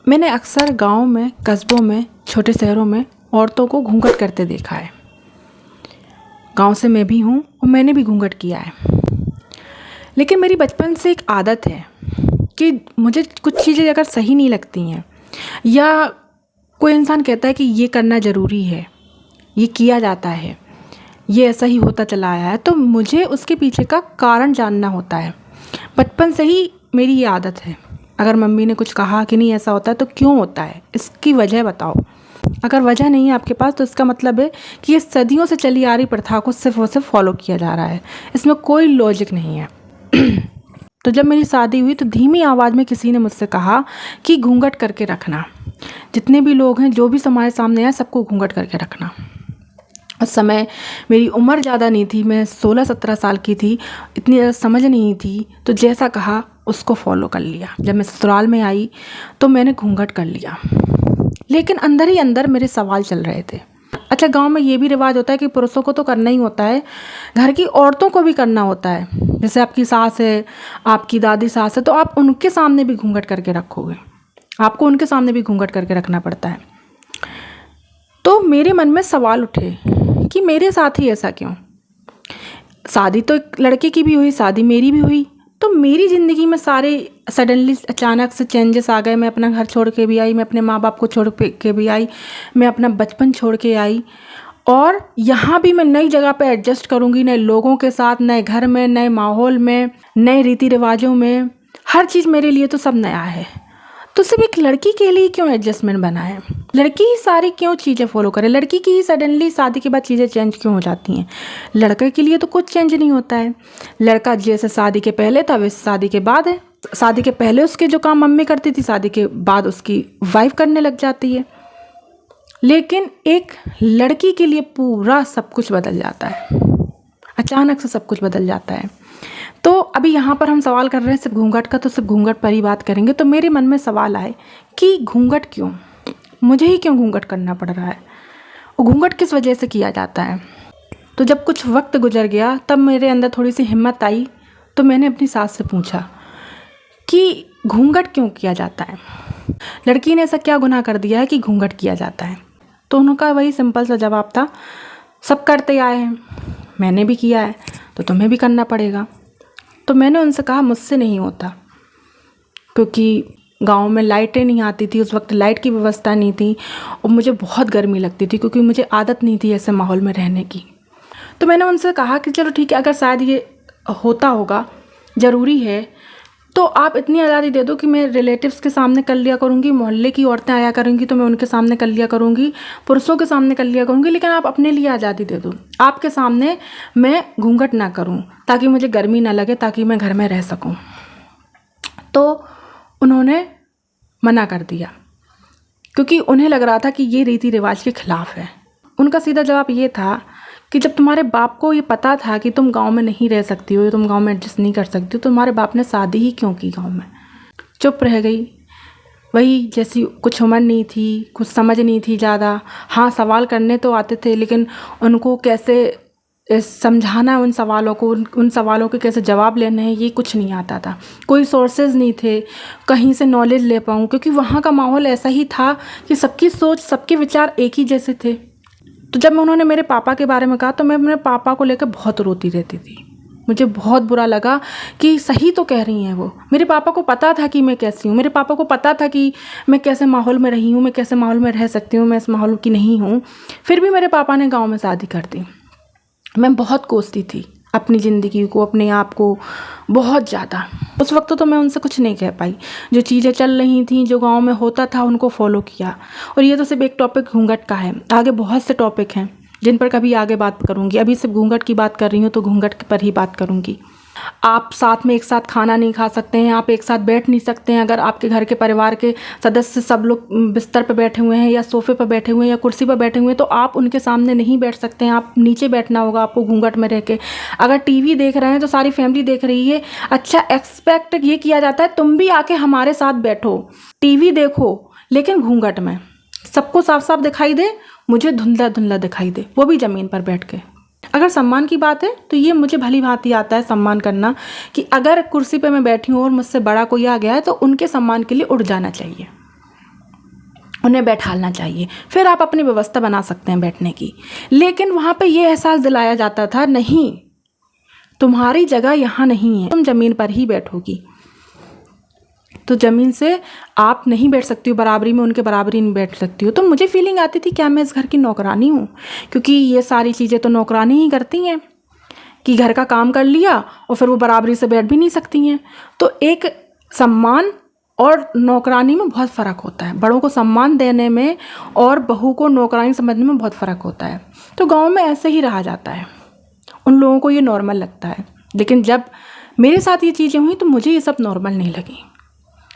मैंने अक्सर गाँव में, कस्बों में, छोटे शहरों में औरतों को घूंघट करते देखा है। गाँव से मैं भी हूँ और मैंने भी घूंघट किया है। लेकिन मेरी बचपन से एक आदत है कि मुझे कुछ चीज़ें अगर सही नहीं लगती हैं या कोई इंसान कहता है कि ये करना ज़रूरी है, ये किया जाता है, ये ऐसा ही होता चला आया है, तो मुझे उसके पीछे का कारण जानना होता है। बचपन से ही मेरी ये आदत है। अगर मम्मी ने कुछ कहा कि नहीं ऐसा होता है तो क्यों होता है, इसकी वजह बताओ। अगर वजह नहीं है आपके पास तो इसका मतलब है कि ये सदियों से चली आ रही प्रथा को सिर्फ और सिर्फ फॉलो किया जा रहा है, इसमें कोई लॉजिक नहीं है। तो जब मेरी शादी हुई तो धीमी आवाज़ में किसी ने मुझसे कहा कि घूंघट करके रखना, जितने भी लोग हैं, जो भी हमारे सामने आए, सबको घूंघट करके रखना। उस समय मेरी उम्र ज़्यादा नहीं थी, मैं 16-17 साल की थी, इतनी ज़्यादा समझ नहीं थी, तो जैसा कहा उसको फॉलो कर लिया। जब मैं ससुराल में आई तो मैंने घूंघट कर लिया, लेकिन अंदर ही अंदर मेरे सवाल चल रहे थे। अच्छा, गांव में ये भी रिवाज होता है कि पुरुषों को तो करना ही होता है, घर की औरतों को भी करना होता है। जैसे आपकी सास है, आपकी दादी सास है, तो आप उनके सामने भी घूंघट करके रखोगे, आपको उनके सामने भी घूंघट करके रखना पड़ता है। तो मेरे मन में सवाल उठे कि मेरे साथ ही ऐसा क्यों। शादी तो एक लड़के की भी हुई, शादी मेरी भी हुई, तो मेरी ज़िंदगी में सारे सडनली अचानक से चेंजेस आ गए। मैं अपना घर छोड़ के भी आई, मैं अपने माँ बाप को छोड़ के भी आई, मैं अपना बचपन छोड़ के आई, और यहाँ भी मैं नई जगह पे एडजस्ट करूँगी, नए लोगों के साथ, नए घर में, नए माहौल में, नए रीति रिवाजों में। हर चीज़ मेरे लिए तो सब नया है। तो सिर्फ एक लड़की के लिए क्यों एडजस्टमेंट बना है? लड़की ही सारी क्यों चीज़ें फॉलो करे? लड़की की ही सडनली शादी के बाद चीज़ें चेंज क्यों हो जाती हैं? लड़के के लिए तो कुछ चेंज नहीं होता है। लड़का जैसे शादी के पहले था वैसे शादी के बाद है। शादी के पहले उसके जो काम मम्मी करती थी, शादी के बाद उसकी वाइफ करने लग जाती है। लेकिन एक लड़की के लिए पूरा सब कुछ बदल जाता है, अचानक से सब कुछ बदल जाता है। तो अभी यहाँ पर हम सवाल कर रहे हैं सिर्फ घूंघट का, तो सिर्फ घूंघट पर ही बात करेंगे। तो मेरे मन में सवाल आए कि घूंघट क्यों, मुझे ही क्यों घूंघट करना पड़ रहा है, और घूंघट किस वजह से किया जाता है। तो जब कुछ वक्त गुजर गया तब मेरे अंदर थोड़ी सी हिम्मत आई, तो मैंने अपनी सास से पूछा कि घूंघट क्यों किया जाता है, लड़की ने ऐसा क्या गुनाह कर दिया है कि घूंघट किया जाता है। तो उनका वही सिंपल सा जवाब था, सब करते आए हैं, मैंने भी किया है, तो तुम्हें भी करना पड़ेगा। तो मैंने उनसे कहा मुझसे नहीं होता, क्योंकि गांव में लाइटें नहीं आती थी, उस वक्त लाइट की व्यवस्था नहीं थी, और मुझे बहुत गर्मी लगती थी क्योंकि मुझे आदत नहीं थी ऐसे माहौल में रहने की। तो मैंने उनसे कहा कि चलो ठीक है, अगर शायद ये होता होगा, ज़रूरी है, तो आप इतनी आज़ादी दे दो कि मैं रिलेटिव्स के सामने कर लिया करूँगी, मोहल्ले की औरतें आया करेंगी तो मैं उनके सामने कर लिया करूँगी, पुरुषों के सामने कर लिया करूँगी, लेकिन आप अपने लिए आज़ादी दे दो, आपके सामने मैं घूंघट ना करूँ, ताकि मुझे गर्मी ना लगे, ताकि मैं घर में रह सकूँ। तो उन्होंने मना कर दिया, क्योंकि उन्हें लग रहा था कि ये रीति रिवाज के खिलाफ है। उनका सीधा जवाब ये था कि जब तुम्हारे बाप को ये पता था कि तुम गांव में नहीं रह सकती हो, तुम गांव में एडजस्ट नहीं कर सकती हो, तो तुम्हारे बाप ने शादी ही क्यों की गांव में? चुप रह गई, वही जैसी, कुछ उम्र नहीं थी, कुछ समझ नहीं थी ज़्यादा। हाँ, सवाल करने तो आते थे, लेकिन उनको कैसे समझाना उन सवालों को, उन सवालों के कैसे जवाब लेने हैं, ये कुछ नहीं आता था। कोई सोर्सेज नहीं थे कहीं से नॉलेज ले पाऊँ, क्योंकि वहाँ का माहौल ऐसा ही था कि सबकी सोच, सबके विचार एक ही जैसे थे। तो जब उन्होंने मेरे पापा के बारे में कहा तो मैं अपने पापा को लेकर बहुत रोती रहती थी। मुझे बहुत बुरा लगा कि सही तो कह रही हैं वो। मेरे पापा को पता था कि मैं कैसी हूँ, मेरे पापा को पता था कि मैं कैसे माहौल में रही हूँ, मैं कैसे माहौल में रह सकती हूँ, मैं इस माहौल की नहीं हूँ। फिर भी मेरे पापा ने गाँव में शादी कर दी। मैं बहुत कोसती थी अपनी ज़िंदगी को, अपने आप को, बहुत ज़्यादा। उस वक्त तो मैं उनसे कुछ नहीं कह पाई। जो चीज़ें चल रही थी, जो गांव में होता था, उनको फॉलो किया। और ये तो सिर्फ एक टॉपिक घूंघट का है, आगे बहुत से टॉपिक हैं जिन पर कभी आगे बात करूँगी। अभी सिर्फ घूंघट की बात कर रही हूँ, तो घूंघट पर ही बात करूँगी। आप साथ में एक साथ खाना नहीं खा सकते हैं, आप एक साथ बैठ नहीं सकते हैं। अगर आपके घर के परिवार के सदस्य सब लोग बिस्तर पर बैठे हुए हैं, या सोफे पर बैठे हुए हैं, या कुर्सी पर बैठे हुए हैं, तो आप उनके सामने नहीं बैठ सकते हैं, आप नीचे बैठना होगा आपको घूंघट में रह के। अगर टीवी देख रहे हैं तो सारी फैमिली देख रही है, अच्छा एक्सपेक्ट ये किया जाता है तुम भी आके हमारे साथ बैठो, टीवी देखो, लेकिन घूंघट में। सबको साफ साफ दिखाई दे, मुझे धुंधला धुंधला दिखाई दे, वो भी ज़मीन पर बैठ के। अगर सम्मान की बात है तो ये मुझे भली भांति आता है सम्मान करना, कि अगर कुर्सी पे मैं बैठी हूँ और मुझसे बड़ा कोई आ गया है तो उनके सम्मान के लिए उठ जाना चाहिए। उन्हें बैठालना चाहिए, फिर आप अपनी व्यवस्था बना सकते हैं बैठने की। लेकिन वहाँ पे ये एहसास दिलाया जाता था, नहीं, तुम्हारी जगह यहाँ नहीं है, तुम ज़मीन पर ही बैठोगी। तो ज़मीन से आप नहीं बैठ सकती हो बराबरी में, उनके बराबरी नहीं बैठ सकती हो। तो मुझे फीलिंग आती थी, क्या मैं इस घर की नौकरानी हूँ? क्योंकि ये सारी चीज़ें तो नौकरानी ही करती हैं कि घर का काम कर लिया और फिर वो बराबरी से बैठ भी नहीं सकती हैं। तो एक सम्मान और नौकरानी में बहुत फ़र्क होता है। बड़ों को सम्मान देने में और बहू को नौकरानी समझने में बहुत फ़र्क होता है। तो गाँव में ऐसे ही रहा जाता है, उन लोगों को ये नॉर्मल लगता है। लेकिन जब मेरे साथ ये चीज़ें हुई तो मुझे ये सब नॉर्मल नहीं लगी।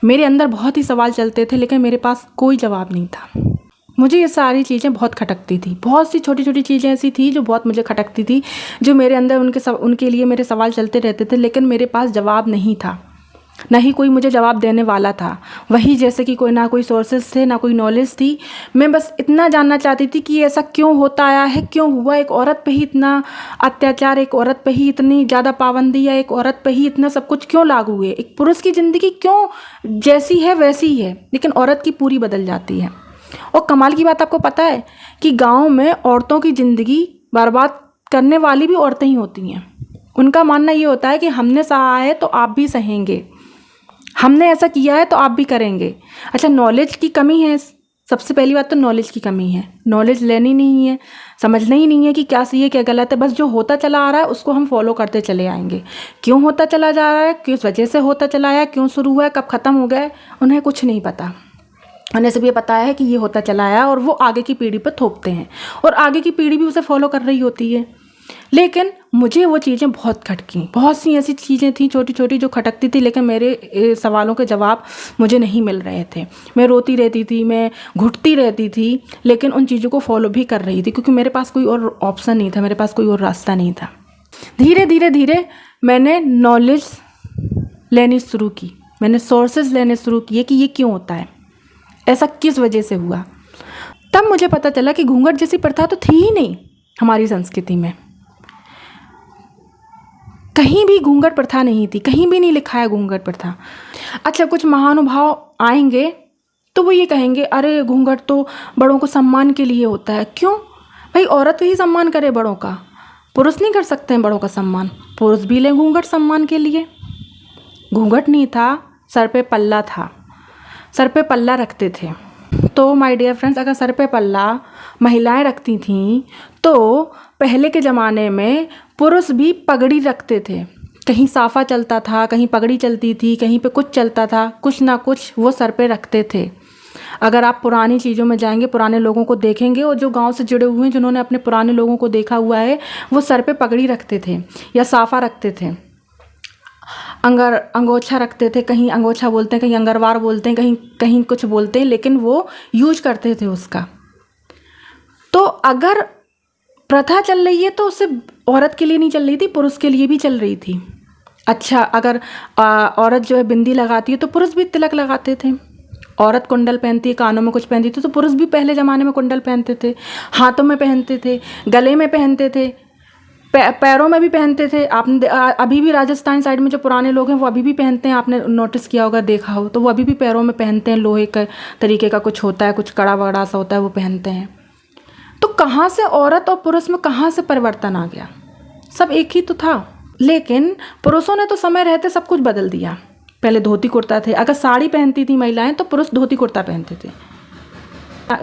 मेरे अंदर बहुत ही सवाल चलते थे, लेकिन मेरे पास कोई जवाब नहीं था। मुझे ये सारी चीज़ें बहुत खटकती थी। बहुत सी छोटी छोटी चीज़ें ऐसी थी जो बहुत मुझे खटकती थी, जो मेरे अंदर उनके लिए मेरे सवाल चलते रहते थे, लेकिन मेरे पास जवाब नहीं था, ना ही कोई मुझे जवाब देने वाला था। वही जैसे कि कोई ना कोई सोर्सेज थे, ना कोई नॉलेज थी। मैं बस इतना जानना चाहती थी कि ऐसा क्यों होता आया है, क्यों हुआ, एक औरत पे ही इतना अत्याचार, एक औरत पे ही इतनी ज़्यादा पाबंदी, या एक औरत पे ही इतना सब कुछ क्यों लागू है? एक पुरुष की ज़िंदगी क्यों जैसी है वैसी ही है, लेकिन औरत की पूरी बदल जाती है। और कमाल की बात आपको पता है कि गाँव में औरतों की ज़िंदगी बर्बाद करने वाली भी औरतें ही होती हैं। उनका मानना ये होता है कि हमने सहा है तो आप भी सहेंगे, हमने ऐसा किया है तो आप भी करेंगे। अच्छा, नॉलेज की कमी है। सबसे पहली बात तो नॉलेज की कमी है। नॉलेज लेनी नहीं है, समझना ही नहीं है कि क्या सही है क्या गलत है। बस जो होता चला आ रहा है उसको हम फॉलो करते चले आएंगे। क्यों होता चला जा रहा है, किस वजह से होता चला आया, क्यों शुरू हुआ है, कब ख़त्म हो गया, उन्हें कुछ नहीं पता। उन्हें सिर्फ ये पता है कि ये होता चला आया और वो आगे की पीढ़ी पर थोपते हैं, और आगे की पीढ़ी भी उसे फॉलो कर रही होती है। लेकिन मुझे वो चीज़ें बहुत खटकी। बहुत सी ऐसी चीज़ें थी छोटी छोटी जो खटकती थी, लेकिन मेरे सवालों के जवाब मुझे नहीं मिल रहे थे। मैं रोती रहती थी, मैं घुटती रहती थी, लेकिन उन चीज़ों को फॉलो भी कर रही थी, क्योंकि मेरे पास कोई और ऑप्शन नहीं था, मेरे पास कोई और रास्ता नहीं था। धीरे धीरे धीरे मैंने नॉलेज लेनी शुरू की, मैंने सोर्सेज लेने शुरू किए कि ये क्यों होता है, ऐसा किस वजह से हुआ। तब मुझे पता चला कि घूंघट जैसी प्रथा तो थी ही नहीं हमारी संस्कृति में। कहीं भी घूंघट प्रथा नहीं थी, कहीं भी नहीं लिखा है घूंघट प्रथा। अच्छा, कुछ महानुभाव आएंगे तो वो ये कहेंगे, अरे घूंघट तो बड़ों को सम्मान के लिए होता है। क्यों भाई? औरत ही सम्मान करे बड़ों का, पुरुष नहीं कर सकते हैं बड़ों का सम्मान? पुरुष भी लें घूंघट सम्मान के लिए। घूंघट नहीं था, सर पे पल्ला था, सर पे पल्ला रखते थे। तो माय डियर फ्रेंड्स, अगर सर पे पल्ला महिलाएं रखती थीं तो पहले के ज़माने में पुरुष भी पगड़ी रखते थे। कहीं साफ़ा चलता था, कहीं पगड़ी चलती थी, कहीं पे कुछ चलता था, कुछ ना कुछ वो सर पे रखते थे। अगर आप पुरानी चीज़ों में जाएंगे, पुराने लोगों को देखेंगे, और जो गांव से जुड़े हुए हैं, जिन्होंने अपने पुराने लोगों को देखा हुआ है, वो सर पे पगड़ी रखते थे या साफ़ा रखते थे, अंगोछा रखते थे। कहीं अंगोछा बोलते हैं, कहीं अंगरवार बोलते हैं, कहीं कहीं कुछ बोलते हैं, लेकिन वो यूज करते थे उसका। तो अगर प्रथा चल रही है तो उससे औरत के लिए नहीं चल रही थी, पुरुष के लिए भी चल रही थी। अच्छा, अगर औरत जो है बिंदी लगाती है तो पुरुष भी तिलक लगाते थे। औरत कुंडल पहनती है, कानों में कुछ पहनती थी, तो पुरुष भी पहले ज़माने में कुंडल पहनते थे, हाथों में पहनते थे, गले में पहनते थे, पैरों में भी पहनते थे। आपने अभी भी राजस्थान साइड में जो पुराने लोग हैं वो अभी भी पहनते हैं। आपने नोटिस किया होगा, देखा हो तो वो अभी भी पैरों में पहनते हैं। लोहे का तरीके का कुछ होता है, कुछ कड़ा वड़ा सा होता है, वो पहनते हैं। तो कहाँ से औरत और पुरुष में कहाँ से परिवर्तन आ गया? सब एक ही तो था, लेकिन पुरुषों ने तो समय रहते सब कुछ बदल दिया। पहले धोती कुर्ता थे, अगर साड़ी पहनती थी महिलाएं तो पुरुष धोती कुर्ता पहनते थे।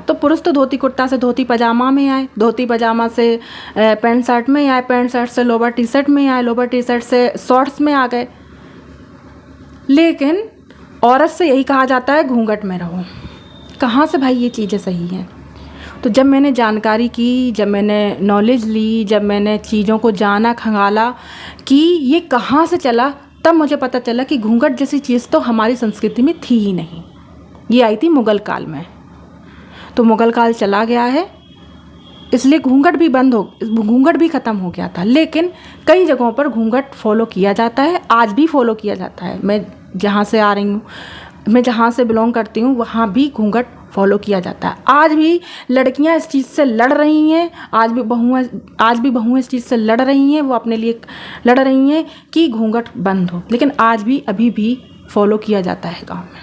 तो पुरुष तो धोती कुर्ता से धोती पजामा में आए, धोती पजामा से पैंट शर्ट में आए, पैंट शर्ट से लोअर टी शर्ट में आए, लोअर टी शर्ट से शॉर्ट्स में आ गए। लेकिन औरत से यही कहा जाता है घूंघट में रहो। कहाँ से भाई ये चीज़ें सही हैं? तो जब मैंने जानकारी की, जब मैंने नॉलेज ली, जब मैंने चीज़ों को जाना खंगाला कि ये कहाँ से चला, तब मुझे पता चला कि घूंघट जैसी चीज़ तो हमारी संस्कृति में थी ही नहीं। ये आई थी मुग़ल काल में। तो मुग़ल काल चला गया है, इसलिए घूंघट भी ख़त्म हो गया था। लेकिन कई जगहों पर घूंघट फॉलो किया जाता है, आज भी फॉलो किया जाता है। मैं जहाँ से आ रही हूँ, मैं जहाँ से बिलोंग करती हूँ, वहाँ भी घूंघट फॉलो किया जाता है। आज भी लड़कियाँ इस चीज़ से लड़ रही हैं, आज भी बहुएं इस चीज़ से लड़ रही हैं, वो अपने लिए लड़ रही हैं कि घूंघट बंद हो। लेकिन आज भी अभी भी फॉलो किया जाता है गाँव में।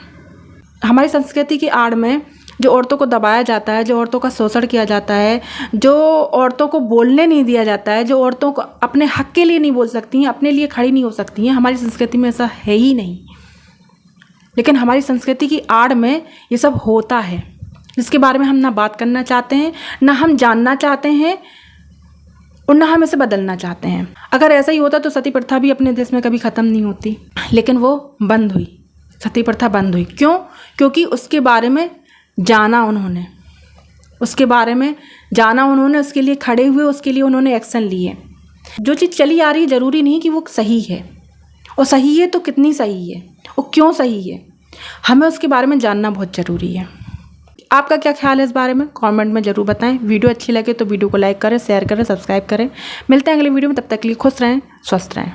हमारी संस्कृति की आड़ में जो औरतों को दबाया जाता है, जो औरतों का शोषण किया जाता है, जो औरतों को बोलने नहीं दिया जाता है, जो औरतों को अपने हक के लिए नहीं बोल सकती हैं, अपने लिए खड़ी नहीं हो सकती हैं, हमारी संस्कृति में ऐसा है ही नहीं। लेकिन हमारी संस्कृति की आड़ में ये सब होता है, जिसके बारे में हम ना बात करना चाहते हैं, ना हम जानना चाहते हैं और ना हम इसे बदलना चाहते हैं। अगर ऐसा ही होता तो सती प्रथा भी अपने देश में कभी ख़त्म नहीं होती, लेकिन वो बंद हुई, सती प्रथा बंद हुई। क्यों? क्योंकि उसके बारे में जाना उन्होंने, उसके बारे में जाना उन्होंने, उसके लिए खड़े हुए, उसके लिए उन्होंने एक्शन लिए। जो चीज़ चली आ रही है ज़रूरी नहीं कि वो सही है, और सही है तो कितनी सही है और क्यों सही है, हमें उसके बारे में जानना बहुत ज़रूरी है। आपका क्या ख्याल है इस बारे में? कमेंट में ज़रूर बताएं। वीडियो अच्छी लगे तो वीडियो को लाइक करें, शेयर करें, सब्सक्राइब करें। मिलते हैं अगले वीडियो में, तब तक के लिए खुश रहें, स्वस्थ रहें।